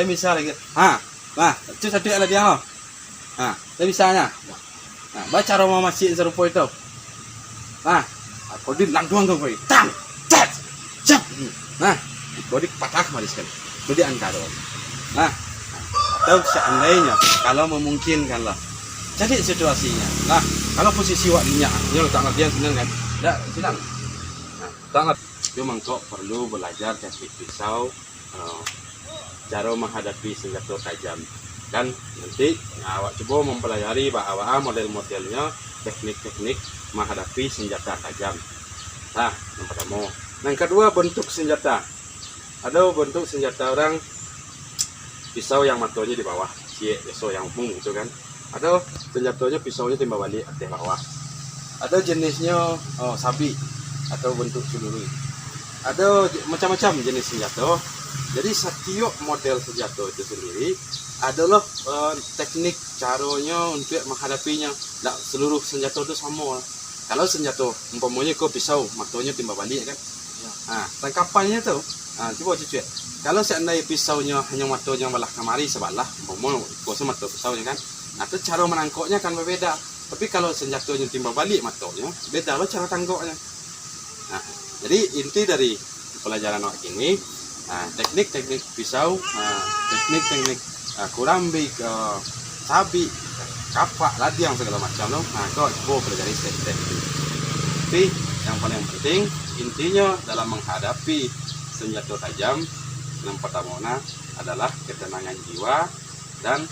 bisa lagi. Nah, itu satu ada dia loh. Dia bisanya. Nah, baca Roma masih serupa itu. Nah, kau di langduang kau kau. Tang, cat, cap. Nah, kau di patah kembali sekali. Kau di angkaro. Nah, atau seandainya kalau memungkinkan lah. Jadi situasinya. Nah, kalau posisi waktunya, dia letak latihan senang kan? Tidak, senang. Nah, sangat. Cuma kau perlu belajar teknik pisau, cara menghadapi senjata tajam. Dan nanti awak coba mempelajari bahwa model-modelnya, teknik-teknik menghadapi senjata tajam. Nah, yang pertama. Yang kedua, bentuk senjata. Ada bentuk senjata orang pisau yang matanya di bawah, pisau yang umum itu kan. Ada senjatanya pisaunya timbal balik atas bawah. Ada jenisnya sabi atau bentuk celuru. Ada macam-macam jenis senjata. Jadi setiap model senjata itu sendiri adalah teknik caranya untuk menghadapinya. Nah, seluruh senjata itu sama. Kalau senjata umpamanya kau pisau matanya timbal balik kan. Nah, tangkapannya tuh. Coba cuci. Kalau seandainya pisaunya hanya matanya malah kemari sebelah, umpamanya kau mata pisaunya kan. Nah, itu cara menangkapnya kan berbeda. Tapi kalau senjatanya timbal balik matanya, beda lah cara tangkapnya. Nah, jadi inti dari pelajaran ini, teknik-teknik pisau, teknik-teknik kurambi, sabi, kapak, ladiang segala macam loh. Nah, kau coba pelajari teknik. Tapi yang paling penting intinya dalam menghadapi senjata tajam, yang pertama adalah ketenangan jiwa dan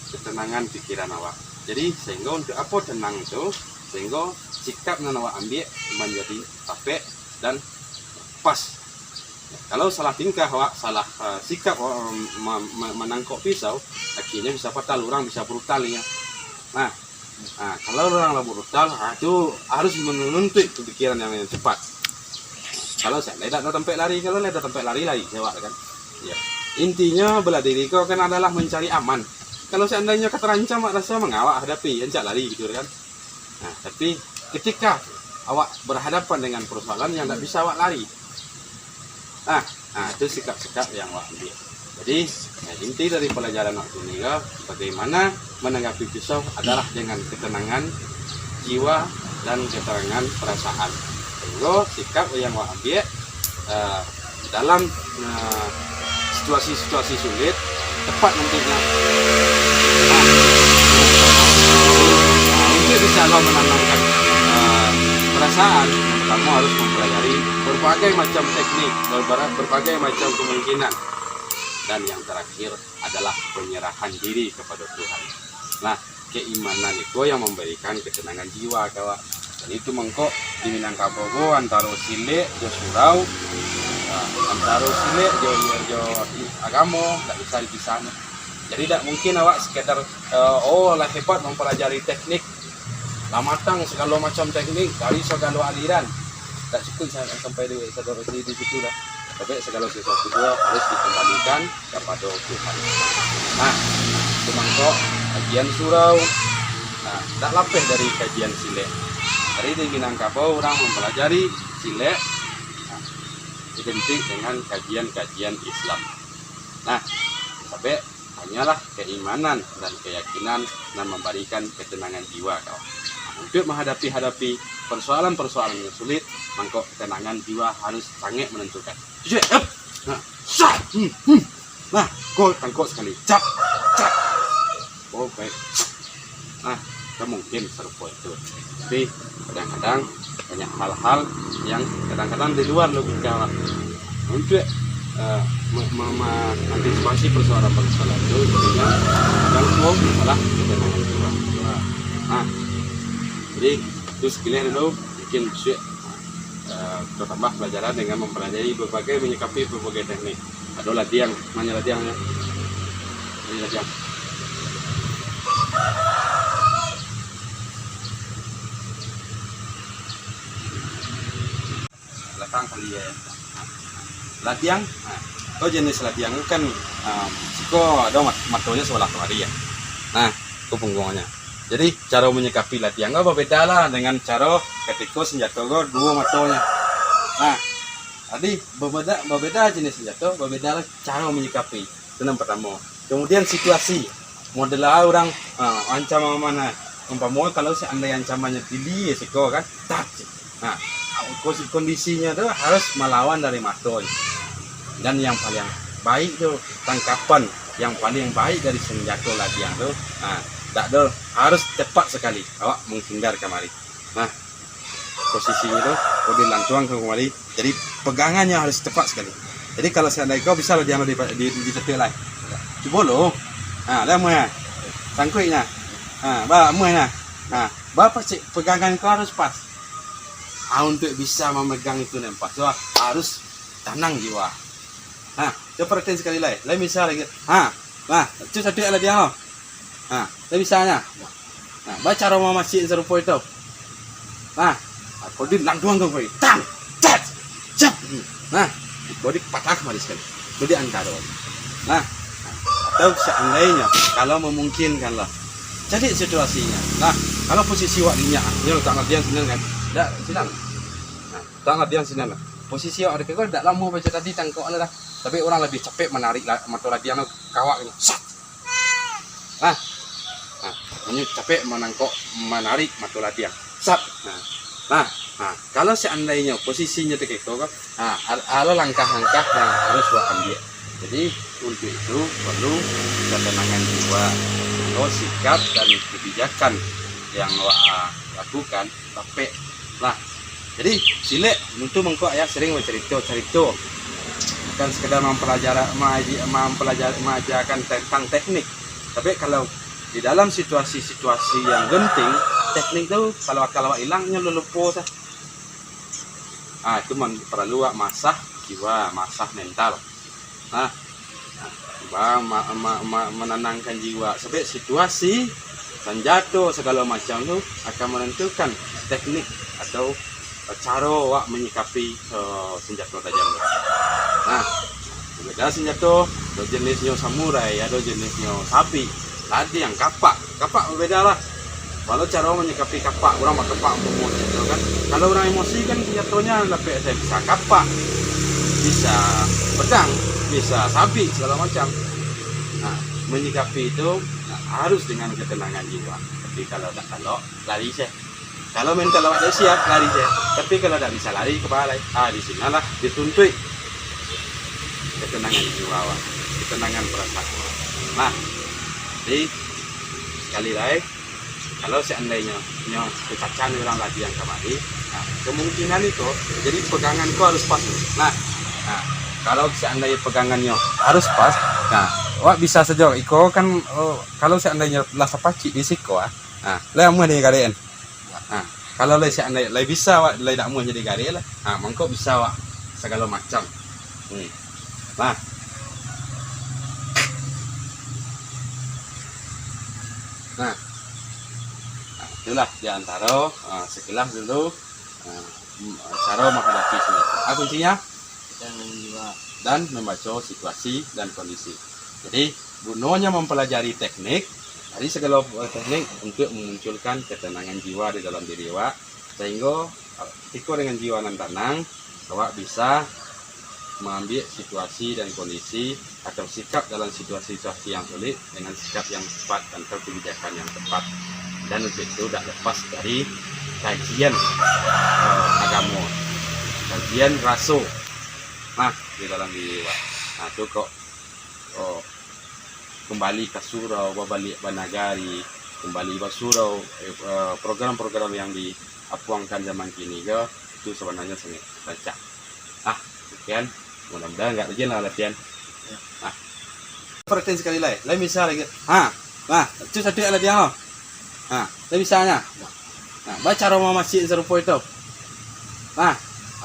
ketenangan pikiran awak. Jadi sehingga untuk apa tenang itu, sehingga sikap yang awak ambil menjadi capek dan pas. Kalau salah tingkah awak, salah sikap menangkap pisau, akhirnya bisa fatal, orang bisa brutal ya. Nah, kalau orang brutal, itu harus menuntut pikiran yang cepat. Kalau saya tidak sampai lari, kalau tidak sampai lari jawab kan. Ya. Intinya bela diri kau kan adalah mencari aman. Kalau seandainya keterancam, rasa mengawak hadapi, encak lari gitu kan. Nah, tapi ketika awak berhadapan dengan persoalan yang tidak bisa awak lari, itu sikap-sikap yang awak ambil. Jadi inti dari pelajaran waktu ini bagaimana menanggapi pisau adalah dengan ketenangan jiwa dan ketenangan perasaan. Sehingga sikap yang awak ambil dalam situasi-situasi sulit tepat nantinya. Untuk bisa menanamkan perasaan, kamu harus mempelajari berbagai macam teknik, berbagai macam kemungkinan, dan yang terakhir adalah penyerahan diri kepada Tuhan. Nah, keimanan itu yang memberikan ketenangan jiwa kawan. Dan itu mengkok di Minangkabau antara silik jo surau, antara silik jo agama tidak bisa dipisahkan. Jadi tidak mungkin awak sekedar lah hebat mempelajari teknik, lah matang segala macam teknik dari segala aliran. Tak cukup saya sampai di situ dah. Tapi segala sesuatu juga harus dikembalikan kepada Tuhan. Nah, itu mangkok kajian surau. Nah, tak lapeh dari kajian silik. Dari di Minangkabau orang mempelajari silik, identik dengan kajian-kajian Islam. Nah, sampai hanyalah keimanan dan keyakinan dan memberikan ketenangan jiwa kau. Untuk menghadapi persoalan-persoalan yang sulit, mangkok ketenangan jiwa harus sangat menentukan. Nah, kau tangkok sekali, cap. Oh baik. Nah, mungkin serupa itu. Tapi kadang-kadang banyak hal-hal yang kadang-kadang di luar logika. Untuk mengantisipasi persoalan-persoalan itu, jadinya kadang malah ketenangan jiwa. Nah, jadi itu sekalian dulu bikin bertambah pelajaran dengan mempelajari menyikapi berbagai teknik. Ada latihan, mana latihannya? Ini latihan. Belakang kali ya. Latihan. Kau jenis latihan kan kau ada matonya sebelah kemari ya. Nah, itu punggungnya. Jadi cara menyikapi latihan kau berbeda lah dengan cara ketika senjata kau dua matonya. Nah, tadi berbeda jenis senjata, berbeda lah cara menyikapi. Itu yang pertama. Kemudian situasi. Model orang ancaman mana? Umpama kalau seandainya ancamannya tinggi ya siko kan. Tak. Nah, kondisinya tuh harus melawan dari matol. Dan yang paling baik tuh tangkapan yang paling baik dari senjata ladiang tuh. Nah, tak ada harus cepat sekali. Awak menghindar kemari. Nah, posisinya tuh udah lancuang ke kemari. Jadi pegangannya harus cepat sekali. Jadi kalau seandainya kau bisa ladiang di setir lah. Coba lo. Nah, dah muat. Sangkuitnya. Bah muatnya. Nah, bapak cek pegangan kau harus pas. Untuk bisa memegang itu nempas, so, harus tenang jiwa. Nah, coba perhatian sekali lagi. Lain misalnya, itu satu ada dia. Lain misalnya, baca Roma masjid serupa itu. Kau di langduang kau kau, tang, cat, jap. Nah, kau di patah kemari sekali. Kau di antara. Nah, atau seandainya, kalau memungkinkan lah. Jadi situasinya. Nah, kalau posisi waktunya, ini tak latihan senang kan? Dah, silang. Nah, tak latihan senang lah. Posisi awak dekat kau tak lama baca tadi tangkap lah. Tapi orang lebih capek menarik mata latihan kawak ini. Sat. Nah, capek menarik mata latihan. Sat. Nah, kalau seandainya posisinya dekat kau kan, ada langkah-langkah yang harus awak ambil. Jadi untuk itu perlu ketenangan jiwa, sikap dan kebijakan yang awak lakukan tapi lah. Jadi silek untuk mengkok ya sering bercerita bukan sekedar mengajarkan tentang teknik, tapi kalau di dalam situasi-situasi yang genting teknik itu kalau hilangnya lupa sah. Itu perlu masah jiwa, masah mental. Menenangkan jiwa sebab situasi dan jatuh segala macam itu akan menentukan teknik atau cara awak menyikapi senjata tajam. Nah, beda senjata, ada jenisnya samurai, ada jenisnya sapi. Tadi yang kapak berbeda lah. Kalau cara menyikapi kapak, orang pakai kapak untuk emosi kan. Kalau orang emosi kan senjatanya lebih bisa kapak, bisa pedang, bisa sapi segala macam. Nah, menyikapi itu harus dengan ketenangan jiwa. Tapi kalau lari saya. Kalau mental awak dah siap lari saya. Tapi kalau tak bisa lari ke balai, di sinalah dituntut ketenangan jiwa awak, ketenangan perasaan. Nah, jadi sekali lagi kalau seandainya kecacan orang latihan kemari, kemungkinan itu jadi pegangan kau harus pas. Nah, kalau seandainya pegangannya harus pas, awak bisa saja. Iko kan kalau seandainya lah sepaci di siko, lah mau nih kalian. Kalau lah seandainya lah bisa awak lah tak mau jadi kalian lah, mangkok bisa awak segala macam. Nah, itulah diantara sekilas dulu cara menghadapi senjata. Kuncinya dan membaca situasi dan kondisi. Jadi gunanya mempelajari teknik dari segala teknik untuk memunculkan ketenangan jiwa di dalam diri awak, sehingga ketika dengan jiwa yang tenang awak bisa mengambil situasi dan kondisi atau sikap dalam situasi yang sulit dengan sikap yang tepat dan kebijakan yang tepat. Dan untuk itu tidak lepas dari kajian agama, kajian raso di dalam diri awak. Itu kok kembali ke surau, balik banagari, kembali ke surau, program-program yang diapuangkan zaman kini itu sebenarnya sangat lancar. Sekian, mudah-mudahan nggak rajin lah latihan. Perhatian sekali lagi. Lain misalnya, itu satu ada dia. Lain misalnya, baca Roma masjid serupa itu.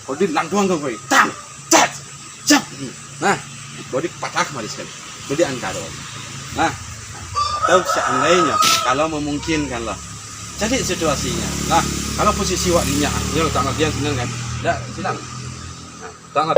Kau di langduang kau kau, tang, cat, jap. Kau di patah kemari sekali. Kau di antara. Atau seandainya, kalau memungkinkan lah. Jadi situasinya. Kalau posisi waktunya, ini tak latihan senang kan? Dah, silang. Tak